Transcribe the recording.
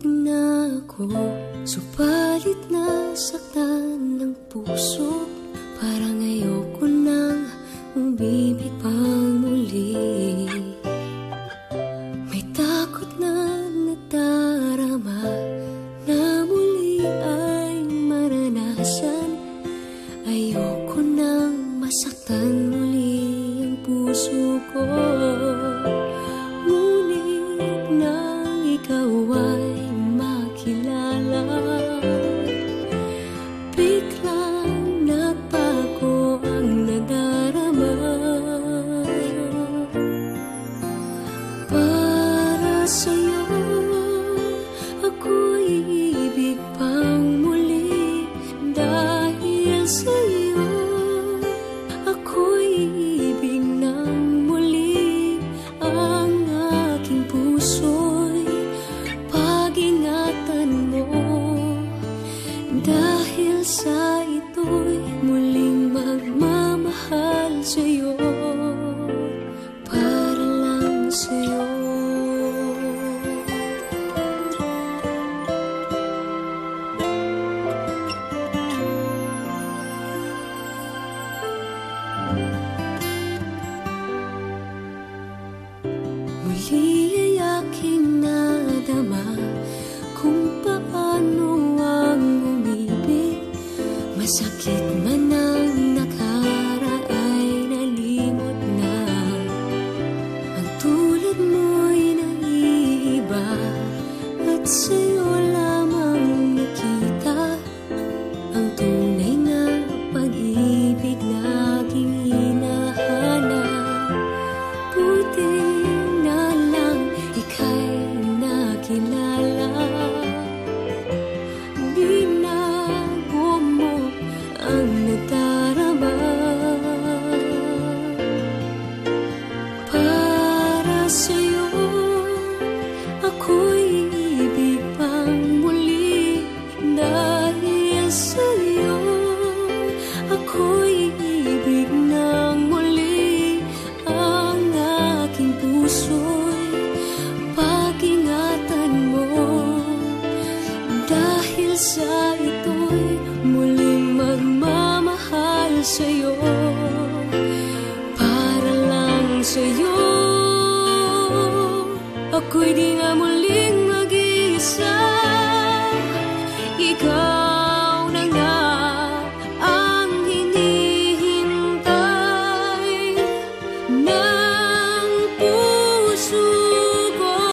na ako, subalit nasaktan ng puso. Parang ayoko nang umibig pang muli. May takot na nadarama na muli ay maranasan. Ayoko nang masaktan muli ang puso ko. Ngunit nang ikaw ay makilala, biglang nagbago ang nadarama. Para sa'yo ako'y ibig pang muli. Dahil sa'yo ako'y ibig ng muli. Ang aking puso'y pag-ingatan mo. Dahil sa ito'y muling magmamahal sa'yo, para lang sa'yo. Muli ay aking nadama kung paano ang umibig. Masakit man ang nakaraan, nalimot na. Ang tulad mo'y naiiba, at sa'yo lamang nakita ang tunay na pag-ibig laging hinahanap. Buti na lang ika'y nakilala. Binago mo ang nadarama. Para sa'yo ako'y ibig pang muli. Dahil sa'yo ako'y ibig ng muli. Ang aking puso'y pag-ingatan mo. Dahil sa ito'y muling magmamahal sa'yo, para lang sa'yo. Ako'y di na muling mag-iisa.